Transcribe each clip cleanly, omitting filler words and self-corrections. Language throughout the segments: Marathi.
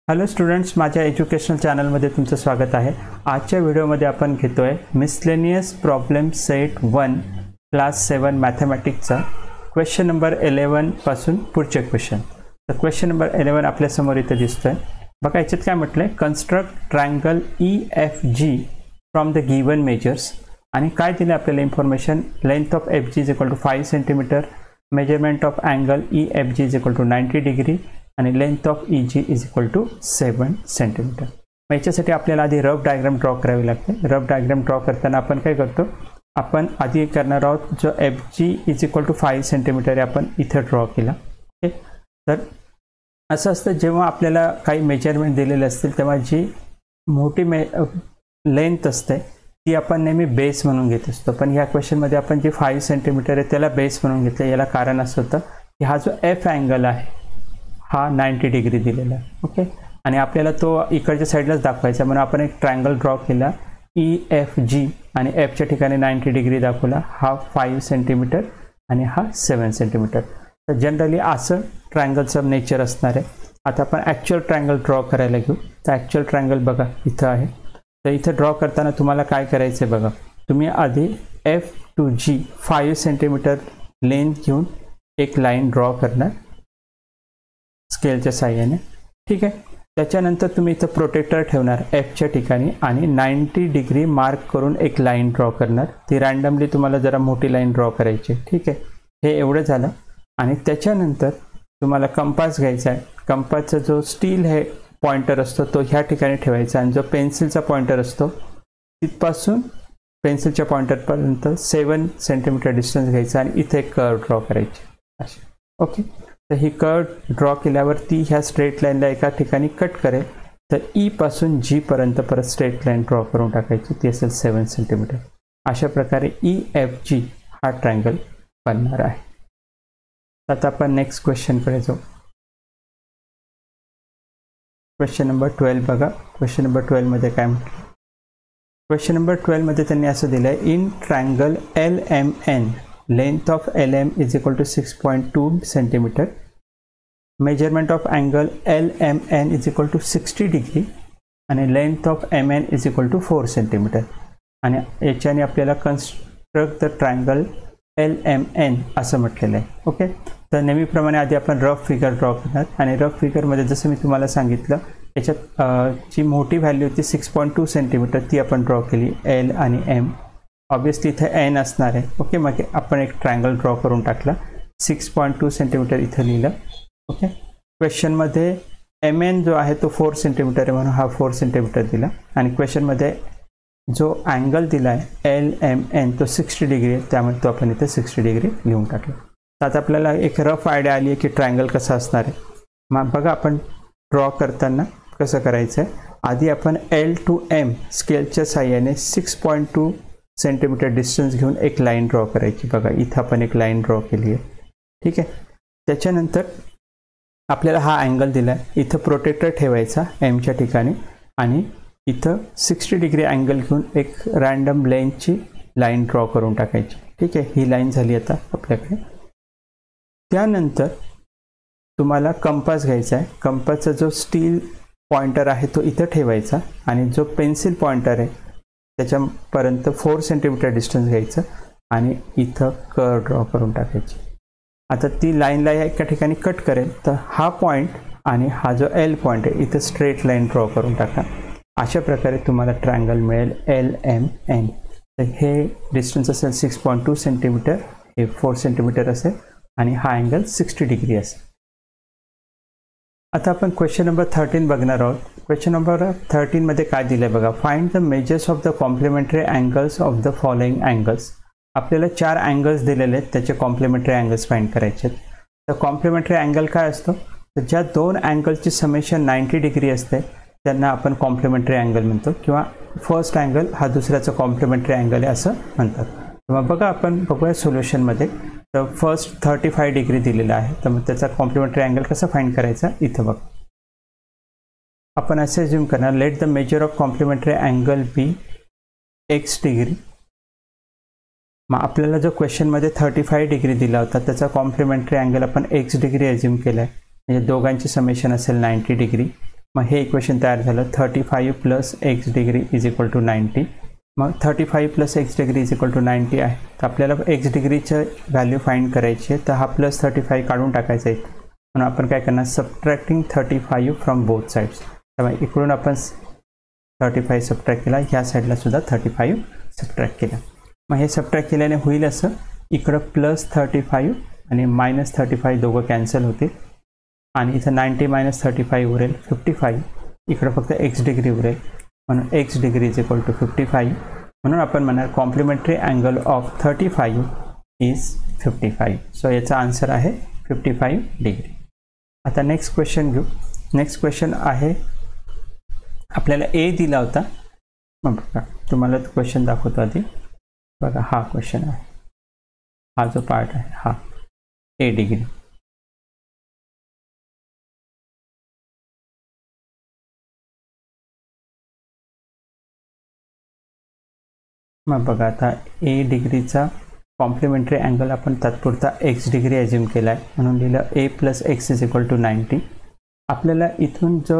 हॅलो स्टुडंट्स, माझ्या एज्युकेशनल चॅनलमध्ये तुमचं स्वागत आहे। आजच्या व्हिडिओमध्ये आपण घेतोय मिसलेनियस प्रॉब्लेम सेट 1 क्लास 7 मॅथमॅटिक्सचा क्वेश्चन नंबर 11 पासून पुढचे क्वेश्चन। तर क्वेश्चन नंबर 11 आपल्या समोर इथे दिसतोय बघा। याच्यात काय म्हटलंय, construct triangle EFG from the given measures आणि काय दिले आपल्याला information, length of FG is equal to 5 centimeter, measurement of angle EFG is equal to 90 degree आणि length of EG is equal to 7 centimeter. मग याच्यासाठी आपल्याला आधी रफ डायग्राम ड्रॉ करावी लागते। रफ डायग्राम ड्रॉ करताना आपण काय करतो, आपण आधी करणार आहोत जो FG is equal to 5 centimetre आपण इथे ड्रॉ केला। ओके, तर असं असतं जेव्हा आपल्याला काही मेजरमेंट दिलेले असतील तेव्हा जी मोठी लेंथ असते ती आपण नेहमी बेस म्हणून घेत असतो, पण ह्या क्वेश्चनमध्ये आपण जे 5 सेंटीमीटर आहे त्याला बेस म्हणून घेतलं। याला कारण असं होतं की हा जो F अँगल आहे हा 90 डिग्री दिलेला आहे। ओके, आणि आपल्याला तो इकडच्या साईडलाच दाखवायचा म्हणून आपण एक ट्रायंगल ड्रॉ केला EFG आणि Fच्या ठिकाणी 90 डिग्री दाखवला। हा 5 सेंटीमीटर आणि हा 7 सेंटीमीटर। तर जनरली असं ट्रायंगलचं नेचर असणार आहे। आता आपण ॲक्च्युअल ट्रायंगल ड्रॉ करायला घेऊ। तर ॲक्च्युअल ट्रायंगल बघा इथं आहे। तर इथं ड्रॉ करताना तुम्हाला काय करायचं आहे बघा, तुम्ही आधी F to G 5 centimetre length घेऊन एक लाईन ड्रॉ करणार स्केलच्या साहाय्याने। ठीक आहे, त्याच्यानंतर तुम्ही इथं प्रोटेक्टर ठेवणार Fच्या ठिकाणी आणि 90 डिग्री मार्क करून एक लाईन ड्रॉ करणार। ती रँडमली तुम्हाला जरा मोठी लाईन ड्रॉ करायची। ठीक आहे, हे एवढं झालं। आणि त्याच्यानंतर तुम्हाला कंपास घ्यायचा आहे। कंपासचा जो स्टील हे पॉइंटर असतो तो ह्या ठिकाणी ठेवायचा आणि जो पेन्सिलचा पॉइंटर असतो तिथपासून पेन्सिलच्या पॉइंटरपर्यंत 7 सेंटीमीटर डिस्टन्स घ्यायचा आणि इथे एक कर्व ड्रॉ करायची अशी। ओके, तर ही कर्व ड्रॉ केल्यावर ती ह्या स्ट्रेट लाईनला एका ठिकाणी कट करेल। तर E पासून G पर्यंत परत स्ट्रेट लाईन ड्रॉ करून टाकायची, ती असेल 7 सेंटीमीटर। अशा प्रकारे EFG हा ट्रायंगल बनणार आहे। आता आपण नेक्स्ट क्वेश्चनकडे जाऊ। क्वेश्चन नंबर 12 बघा। क्वेश्चन नंबर 12 मध्ये काय म्हटलं, क्वेश्चन नंबर 12 मध्ये त्यांनी असं दिलं आहे, in triangle LMN length of LM is equal to 6.2 centimeter, measurement of angle LMN is equal to 60 degree आणि length of MN is equal to 4 centimeter। आणि याच्याने आपल्याला construct the triangle LMN असं म्हटलेलं आहे। ओके, तर नेहमीप्रमाणे आधी आपण रफ फिगर ड्रॉ करणार आणि रफ फिगरमध्ये जसं मी तुम्हाला सांगितलं याच्यात जी मोठी व्हॅल्यू होती 6.2 सेंटीमीटर ती आपण ड्रॉ केली L आणि M। ऑब्वियसली इथे N असणार आहे। ओके, मग आपण एक ट्रायंगल ड्रॉ करून टाकला, 6.2 सेंटीमीटर इथं लिहिलं। ओके, क्वेश्चनमध्ये MN जो आहे तो 4 सेंटीमीटर आहे म्हणून हा 4 सेंटीमीटर दिला आणि क्वेश्चनमध्ये जो अँगल दिला आहे LMN तो 60 डिग्री आहे, त्यामुळे तो आपण इथे 60 डिग्री लिहून टाकला। तर आता आपल्याला एक रफ आयडिया आली आहे की ट्रायंगल कसं असणार आहे। मग बघा आपण ड्रॉ करताना कसं करायचं आहे, आधी आपण L to M स्केलच्या साहाय्याने 6.2 सेंटीमीटर डिस्टन्स घेऊन एक लाईन ड्रॉ करायची। बघा इथं आपण एक लाईन ड्रॉ केली आहे। ठीक आहे, त्याच्यानंतर आपल्याला हा अँगल दिला आहे, इथं प्रोटेक्टर ठेवायचा Mच्या ठिकाणी आणि इथं 60 डिग्री अँगल घेऊन एक रँडम लेंथची लाईन ड्रॉ करून टाकायची। ठीक आहे, ही लाईन झाली आता आपल्याकडे। त्यानंतर तुम्हाला कंपास घ्यायचा आहे। कंपासचा जो स्टील पॉइंटर आहे तो इथं ठेवायचा आणि जो पेन्सिल पॉइंटर आहे त्याच्यापर्यंत 4 सेंटीमीटर डिस्टन्स घ्यायचं आणि इथं कर्व ड्रॉ करून टाकायची। आता ती लाईनला एका ठिकाणी कट करेल, तर हा पॉईंट आणि हा जो L पॉईंट आहे इथं स्ट्रेट लाईन ड्रॉ करून टाका। अशा प्रकारे तुम्हाला ट्रायंगल मिळेल LMN। तर हे डिस्टन्स असेल 6.2 सेंटीमीटर, हे 4 सेंटीमीटर असेल आणि हा अँगल 60 डिग्री असेल। आता आपण क्वेश्चन नंबर 13 बघणार आहोत। क्वेश्चन नंबर 13 मध्ये काय दिलंय बघा, find the measures of the complementary angles of the following angles. आपल्याला 4 अँगल्स दिलेले आहेत, त्याचे कॉम्प्लिमेंटरी अँगल्स फाइंड करायचे आहेत। तर कॉम्प्लिमेंटरी अँगल काय असतो, तर ज्या दोन अँगलची समेशन 90 डिग्री असते त्यांना आपण कॉम्प्लिमेंटरी अँगल म्हणतो, किंवा फर्स्ट अँगल हा दुसऱ्याचा कॉम्प्लिमेंटरी अँगल आहे असं म्हणतात। तेव्हा बघा आपण बघूया सोल्युशनमध्ये। तर फर्स्ट 35 डिग्री दिलेला आहे, तर मग त्याचा कॉम्प्लिमेंटरी अँगल कसा फाइंड करायचा इथं बघ। आपण असे अज्यूम करणार, let the measure of complementary angle be x degree. मग आपल्याला जो क्वेश्चनमध्ये 35 डिग्री दिला होता त्याचा कॉम्प्लिमेंटरी अँगल आपण x डिग्री अज्यूम केला आहे, म्हणजे दोघांची समेशन असेल 90 डिग्री। मग हे इक्वेशन तयार झालं 35 plus x degree is equal to 90. मग 35 plus x degree is equal to 90 आहे. तर आपल्याला एक्स डिग्रीचं व्हॅल्यू फाइंड करायची आहे. तर हा प्लस 35 काढून टाकायचा आहे. म्हणून आपण काय करणार, सबट्रॅक्टिंग 35 फ्रॉम बोथ साईड्स. त्यामुळे इकडून आपण 35 सबट्रॅक्ट केला, ह्या साईडला सुद्धा 35 सबट्रॅक्ट केला. मग हे सबट्रॅक्ट केल्याने होईल असं, इकडं प्लस 35 आणि मायनस 35 दोघं कॅन्सल होतील आणि इथं 90 मायनस 35 उरेल 55. इकडं फक्त एक्स डिग्री उरेल, म्हणून x degree is equal to 55. म्हणून आपण म्हणणार complementary angle of 35 is 55. So याचा आन्सर आहे 55 डिग्री. आता नेक्स्ट क्वेश्चन घेऊ. नेक्स्ट क्वेश्चन आहे, आपल्याला ए दिला होता. मग बघा, तुम्हाला क्वेश्चन दाखवतो आधी. बघा हा क्वेश्चन आहे, हा जो पार्ट आहे हा ए डिग्री. मग बघा आता ए डिग्रीचा कॉम्प्लिमेंटरी अँगल आपण तात्पुरता एक्स डिग्री ॲज्युम केला आहे, म्हणून लिहिलं a plus x is equal to 90. आपल्याला इथून जो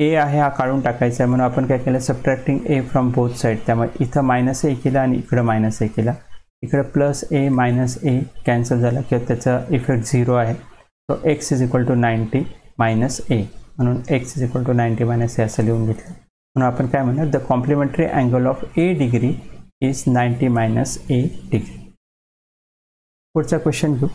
ए आहे हा काढून टाकायचा आहे, म्हणून आपण काय केलं, subtracting A from both side. त्यामुळे इथं मायनस ए केला आणि इकडं मायनस ए केला. इकडं plus a minus a cancel झाला किंवा त्याचा इफेक्ट 0 आहे. So x is equal to 90 minus a, म्हणून x is equal to 90 minus a असं लिहून घेतलं. म्हणून आपण काय म्हणणार, the complementary angle of a degree is 90 minus a degree. पुढचा क्वेश्चन घेऊ.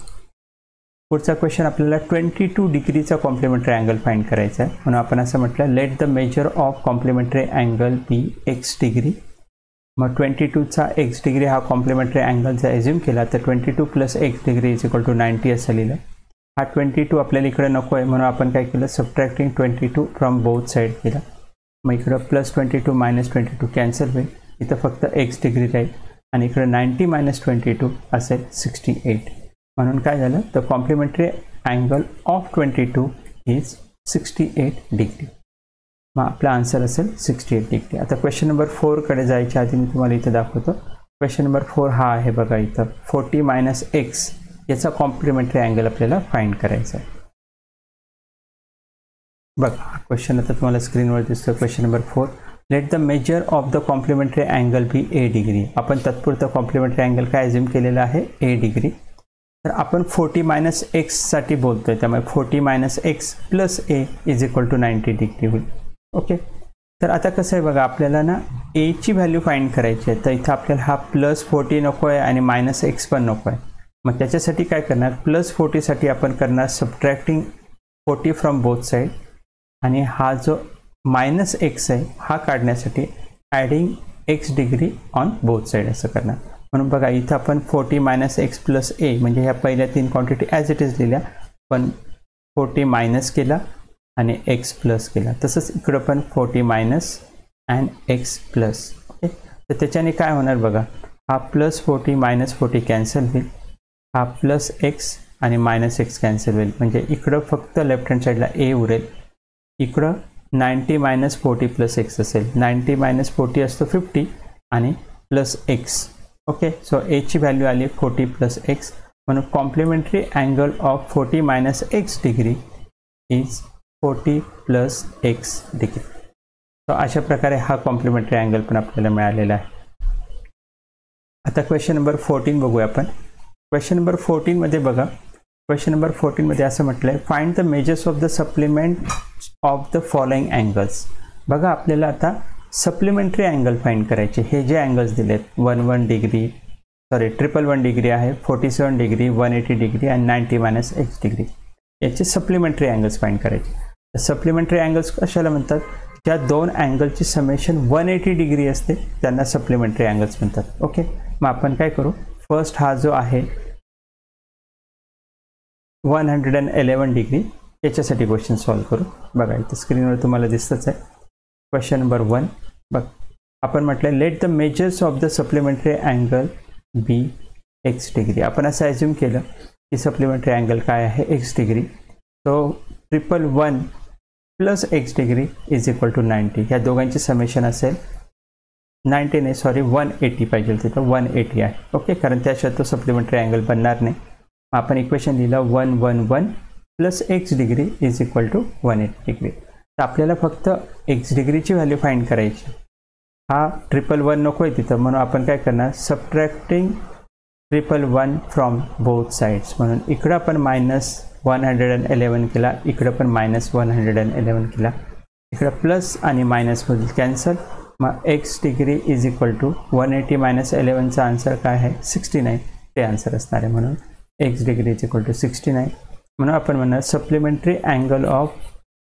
पुढचा क्वेश्चन आपल्याला 22 डिग्रीचा कॉम्प्लिमेंटरी अँगल फाइंड करायचा आहे. म्हणून आपण असं म्हटलं, let the measure of complementary angle be x degree. मग 22चा एक्स डिग्री हा कॉम्प्लिमेंटरी अँगल जर ॲज्युम केला तर 22 plus x degree is equal to 90 असं लिहिलं. हा 22 आपल्याला इकडे नको आहे, म्हणून आपण काय केलं, सबट्रॅक्टिंग 22 फ्रॉम बोथ साईड केला. मग इकडं प्लस 22 मायनस 22 कॅन्सल होईल. इथं फक्त एक्स डिग्री राहील आणि इकडं 90 मायनस 22 असेल 68. म्हणून काय झालं, the complementary angle of 22 is 68 degree. मग आपला आन्सर असेल 68 डिग्री. आता क्वेश्चन नंबर 4कडे जायच्या आधी मी तुम्हाला इथं दाखवतो. क्वेश्चन नंबर 4 हा आहे बघा, इथं 40 मायनस एक्स याचा कॉम्प्लिमेंटरी अँगल आपल्याला फाइंड करायचा आहे. बघा हा क्वेश्चन आता तुम्हाला स्क्रीनवर दिसतो. Question number 4, let the measure of the complementary angle be a degree. आपण तात्पुरतं कॉम्प्लिमेंटरी अँगल काय ॲज्युम केलेलं आहे, ए डिग्री. तर आपण 40 मायनस एक्ससाठी बोलतो आहे, त्यामुळे 40 minus x plus a is equal to 90 degree होईल. ओके, तर आता कसं आहे बघा, आपल्याला ना एची व्हॅल्यू फाइंड करायची आहे. तर इथं आपल्याला हा प्लस 40 नको आहे आणि मायनस एक्स पण नको आहे. मग त्याच्यासाठी काय करणार, प्लस 40साठी आपण करणार सबट्रॅक्टिंग 40 फ्रॉम बोथ साईड, आणि हा जो मायनस एक्स आहे हा काढण्यासाठी adding x degree on both side असं करणार. म्हणून बघा इथं आपण 40 मायनस एक्स प्लस ए म्हणजे ह्या पहिल्या 3 क्वांटिटी ॲज इट इज लिहिल्या, पण 40 मायनस केला आणि एक्स प्लस केला. तसंच इकडं पण 40 minus and x plus. Okay, तर त्याच्याने काय होणार बघा, हा प्लस 40 मायनस 40 कॅन्सल होईल, हा प्लस एक्स आणि मायनस एक्स कॅन्सल होईल. म्हणजे इकडं फक्त लेफ्ट हँड साईडला ए उरेल. इकडं 90 मायनस 40 प्लस एक्स असेल. 90 मायनस 40 असतो 50 आणि प्लस एक्स. ओके, सो एची व्हॅल्यू आली 40 प्लस एक्स. म्हणून complementary angle of 40 minus x degree is 40 plus x degree. So अशा प्रकारे हा कॉम्प्लिमेंटरी अँगल पण आपल्याला मिळालेला आहे. आता क्वेश्चन नंबर 14 बघूया आपण. क्वेश्चन नंबर 14 मध्ये बघा, क्वेश्चन नंबर 14 मध्ये असं म्हटलं आहे, find the measures of the supplement of the following angles. बघा आपल्याला आता सप्लिमेंटरी अँगल फाइंड करायचे. हे जे अँगल्स दिलेत 11 डिग्री, सॉरी 111 डिग्री आहे, 47 डिग्री, 180 डिग्री आणि 90 मायनस एक्स डिग्री, याचे सप्लिमेंटरी अँगल्स फाइंड करायचे. सप्लिमेंटरी अँगल्स कशाला म्हणतात, ज्या दोन अँगलची समेशन 180 डिग्री असते त्यांना सप्लिमेंटरी अँगल्स म्हणतात. ओके, मग आपण काय करू, फर्स्ट हा जो आहे 111 डिग्री याच्यासाठी क्वेश्चन सॉल्व करू. बघा इथं स्क्रीनवर तुम्हाला दिसतच आहे. क्वेश्चन नंबर 1 बघ, आपण म्हटलं let the measures of the supplementary angle be x degree. आपण असं ॲज्युम केलं की सप्लिमेंटरी अँगल काय आहे, x degree. So 111 plus x degree is equal to 90. ह्या दोघांची समेशन असेल 90 नाही, सॉरी 180 पाहिजे, तिथं 180 आहे. ओके, कारण त्याशिवाय तो सप्लिमेंटरी अँगल बनणार नाही. आपण इक्वेशन लिहिलं 111 plus x degree is equal to 180 degree. तर आपल्याला फक्त x डिग्रीची व्हॅल्यू फाइंड करायची. हा 111 नको आहे तिथं, म्हणून आपण काय करणार, सबट्रॅक्टिंग 111 फ्रॉम बोथ साइड्स. म्हणून इकडं आपण -111 केला, इकडं पण -111 केला, इकडं प्लस आणि मायनसमधील कॅन्सल. मग x degree is equal to 180 - 11चा आन्सर काय आहे, 69 ते आन्सर असणार आहे. म्हणून x degree is equal to 69. म्हणून आपण म्हणणार supplementary angle of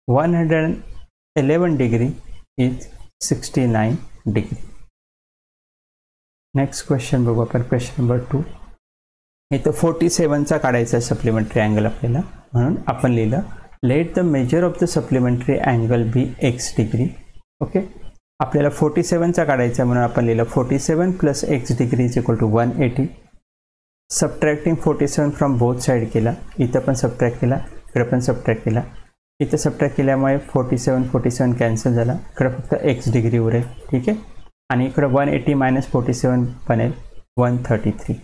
111 degree is 69 degree. Next question बघू आपण, क्वेश्चन नंबर 2. इथं 47चा काढायचा आहे सप्लिमेंटरी अँगल आपल्याला. म्हणून आपण लिहिलं let the measure of the supplementary angle be x degree. Okay, आपल्याला 47चा काढायचा आहे, म्हणून आपण लिहिलं 47 + x degree is equal to 180. Subtracting 47 from both side केला, इथं पण सबट्रॅक्ट केला, इकडे पण सबट्रॅक्ट केला. इथं सबट्रॅक्ट केल्यामुळे 47 कॅन्सल झाला, इकडे फक्त x डिग्री उरेल. ठीक आहे, आणि इकडे 180 - 47 बनेल 133.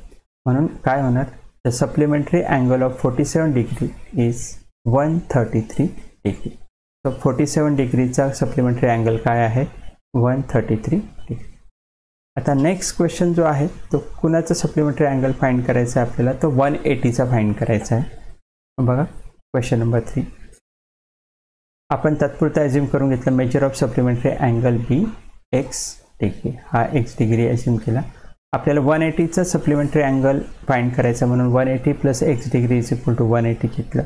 म्हणून काय होणार, the supplementary angle of 47 degree is 133 degree. So 47 डिग्रीचा सप्लिमेंटरी अँगल काय आहे, 133 डिग्री. आता नेक्स्ट क्वेश्चन जो आहे तो कुणाचा सप्लिमेंटरी अँगल फाइंड करायचा आहे आपल्याला, तो 180चा फाइंड करायचा आहे. बघा क्वेश्चन नंबर 3. आपण तात्पुरता ॲज्युम करून घेतलं measure of supplementary angle be x degree. हा x डिग्री ॲज्युम केला. आपल्याला 180चा सप्लिमेंटरी अँगल फाइंड करायचा, म्हणून 180 + x degree is equal to 180 घेतलं.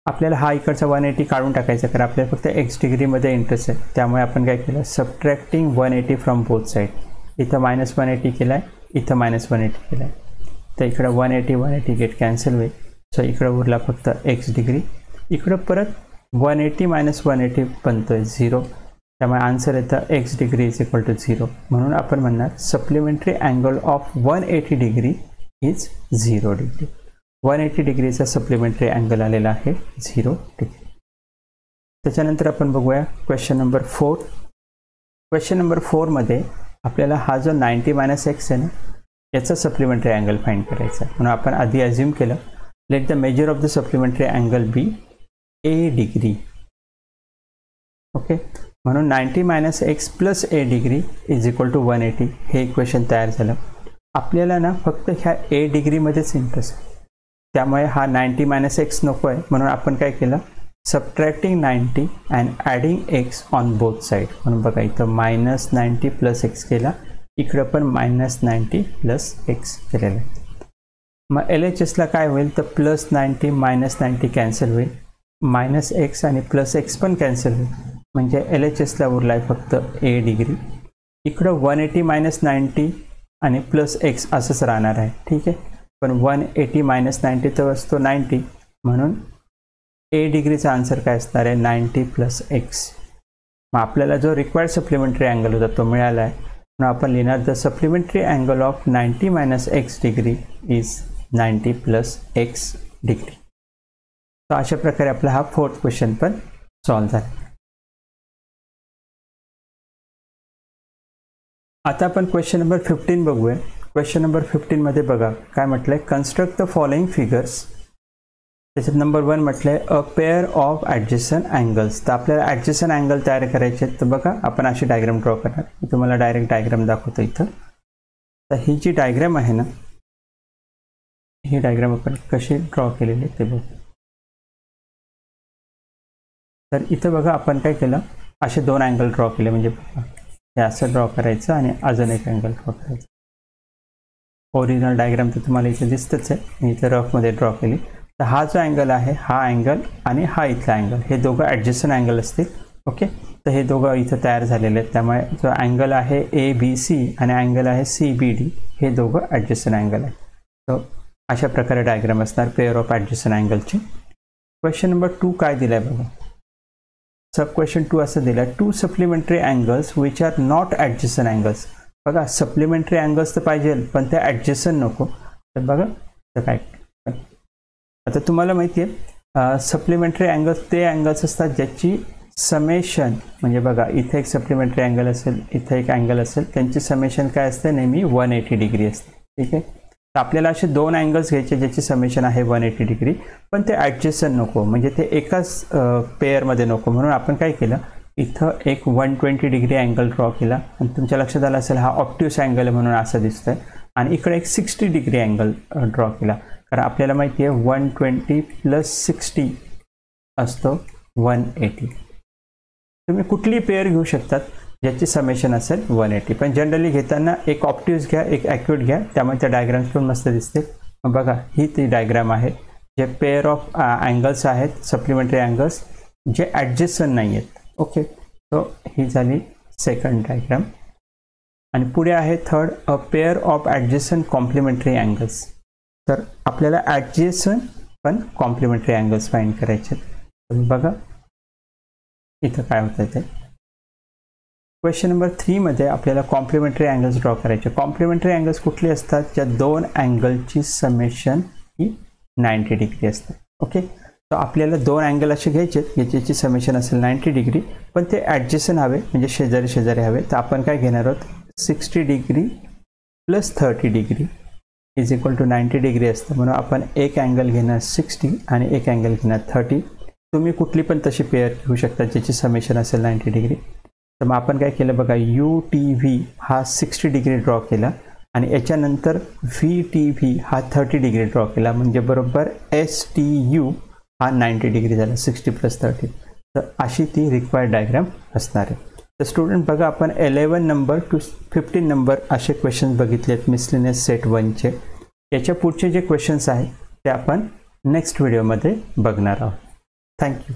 आपल्याला हा इकडचा 180 काढून टाकायचा, कारण आपल्याला फक्त x डिग्रीमध्ये इंटरेस्ट आहे. त्यामुळे आपण काय केलं, सबट्रॅक्टिंग 180 फ्रॉम बोथ साइड. इथं -180 केला आहे, इथं -180 केला आहे, तर इकडं 180 गेट कॅन्सल होईल. सो इकडं उरला फक्त x डिग्री. इकडं परत 180 - 180 बनतोय 0, त्यामुळे आन्सर येतं x degree is equal to 0. म्हणून आपण म्हणणार supplementary angle of 180 degree is 0 degree. 180 डिग्रीचा सप्लिमेंटरी अँगल आलेला आहे 0 डिग्री. त्याच्यानंतर आपण बघूया क्वेश्चन नंबर 4. क्वेश्चन नंबर 4 मध्ये आपल्याला हा जो 90 - x आहे ना, याचा सप्लिमेंटरी अँगल फाइंड करायचा आहे. म्हणून आपण आधी ॲज्युम केलं let the measure of the supplementary angle be a degree. Okay, म्हणून 90 - x + a degree is equal to 180. हे इक्वेशन तयार झालं. आपल्याला ना फक्त ह्या a डिग्रीमध्येच इंटरेस्ट आहे, त्यामुळे हा 90 - x नको आहे. म्हणून आपण काय केलं, subtracting 90 and adding x on both side. म्हणून बघा इथं -90 + x केला, इकडं पण -90 + x केलेलं आहे. मग LHSला काय होईल, तर +90 - 90 कॅन्सल होईल, -x आणि +x पण कॅन्सल होईल. म्हणजे LHSला उरला आहे फक्त a डिग्री. इकडं 180 - 90 आणि +x असंच राहणार आहे. ठीक आहे, पण 180 - 90 तर असतो 90, म्हणून a डिग्रीचा आन्सर काय असणार आहे, 90 + x. मग आपल्याला जो रिक्वायर्ड सप्लिमेंटरी अँगल होता तो मिळाला आहे. म्हणून आपण लिहिणार the supplementary angle of 90 - x degree is 90 + x degree. तर अशा प्रकारे आपला हा 4th क्वेश्चन पण सॉल्व झाला. आता आपण क्वेश्चन नंबर 15 बघूया. क्वेश्चन नंबर 15 मध्ये बघा काय म्हटलंय, कन्स्ट्रक्ट द फॉलोइंग फिगर्स. त्याच्यात नंबर 1 म्हटलंय अ पेअर ऑफ ॲडजस्टंट अँगल्स. तर आपल्याला ॲडजस्टंट अँगल तयार करायचे. तर बघा आपण अशी डायग्राम ड्रॉ करणार. मी तुम्हाला डायरेक्ट डायग्राम दाखवतो इथं. तर ही जी डायग्राम आहे ना, ही डायग्राम आपण कशी ड्रॉ केलेली आहे ते बघू. तर इथं बघा आपण काय केलं, असे 2 अँगल ड्रॉ केले. म्हणजे हे असं ड्रॉ करायचं आणि अजून एक अँगल ड्रॉ करायचं. ओरिजिनल डायग्राम तर तुम्हाला इथे दिसतच आहे, मी इथं रफमध्ये ड्रॉ केली. तर हा जो अँगल आहे, हा अँगल आणि हा इथला अँगल, हे दोघं ॲडजस्टंट अँगल असतील. ओके, तर हे दोघं इथं तयार झालेले आहेत. त्यामुळे जो अँगल आहे ABC आणि अँगल आहे CBD, हे दोघं ॲडजस्टंट अँगल आहे. तर अशा प्रकारे डायग्राम असणार पेअर ऑफ ॲडजस्टंट अँगलची. क्वेश्चन नंबर 2 काय दिलाय बघा. सब क्वेश्चन 2 असं दिलाय, 2 supplementary angles which are not adjacent angles. बघा सप्लिमेंटरी अँगल्स तर पाहिजे, पण ते ॲडजस्टंट नको. तर बघा तर काय, आता तुम्हाला माहिती आहे सप्लिमेंटरी अँगल्स ते अँगल्स असतात ज्याची समेशन, म्हणजे बघा इथे एक सप्लिमेंटरी अँगल असेल, इथे एक अँगल असेल, त्यांची समेशन काय असते, नेहमी 180 डिग्री असते. ठीक आहे, तर आपल्याला असे दोन अँगल्स घ्यायचे ज्याची समेशन आहे 180 डिग्री, पण ते ॲडजस्टंट नको, म्हणजे ते एकाच पेअरमध्ये नको. म्हणून आपण काय केलं, इथं एक 120 डिग्री अँगल ड्रॉ केला. आणि तुमच्या लक्षात आलं असेल हा ऑप्ट्यूस अँगल म्हणून असं दिसतंय. आणि इकडे एक 60 डिग्री अँगल ड्रॉ केला, कारण आपल्याला माहिती आहे 120 + 60 असतो 180. तुम्ही कुठली पेअर घेऊ शकतात ज्याची समेशन असेल 180, पण जनरली घेताना एक ऑप्ट्यूस घ्या, एक ॲक्युरेट घ्या, त्यामुळे त्या डायग्राम्स पण मस्त दिसतील. बघा ही ती डायग्राम आहे, जे पेअर ऑफ अँगल्स आहेत, सप्लिमेंटरी अँगल्स जे ॲडजस्टंट नाही आहेत. ओके, सो ही झाली सेकंड डायग्राम. आणि पुढे आहे third, a pair of adjacent complementary angles. तर आपल्याला ॲडजस्टंट पण कॉम्प्लिमेंटरी अँगल्स फाइंड करायचे. बघा इथं काय होतं ते. क्वेश्चन नंबर 3 मध्ये आपल्याला कॉम्प्लिमेंटरी अँगल्स ड्रॉ करायचे. कॉम्प्लिमेंटरी अँगल्स कुठले असतात, ज्या दोन अँगलची समेशन ही 90 डिग्री असते. ओके, तर आपल्याला दोन अँगल असे घ्यायचे याची समेशन असेल 90 डिग्री, पण ते ॲडजस्टंट हवे, म्हणजे शेजारी शेजारी हवे. तर आपण काय घेणार आहोत, 60 degree + 30 degree is equal to 90 degree असतं. म्हणून आपण एक अँगल घेणार 60 आणि एक अँगल घेणार 30. तुम्ही कुठली पण तशी पेअर घेऊ शकता ज्याची समेशन असेल 90 डिग्री. तर मग आपण काय केलं बघा, UTV हा 60 डिग्री ड्रॉ केला आणि याच्यानंतर VTV हा 30 डिग्री ड्रॉ केला, म्हणजे बरोबर STU हा 90 डिग्री झाला, 60 + 30. तर अशी ती रिक्वायर्ड डायग्राम असणार आहे. तर स्टुडंट बघा, आपण 11 नंबर टू 15 नंबर असे क्वेश्चन्स बघितलेत मिसलेनियस सेट 1चे. याच्या पुढचे जे क्वेश्चन्स आहेत ते आपण नेक्स्ट व्हिडिओमध्ये बघणार आहोत. थँक्यू.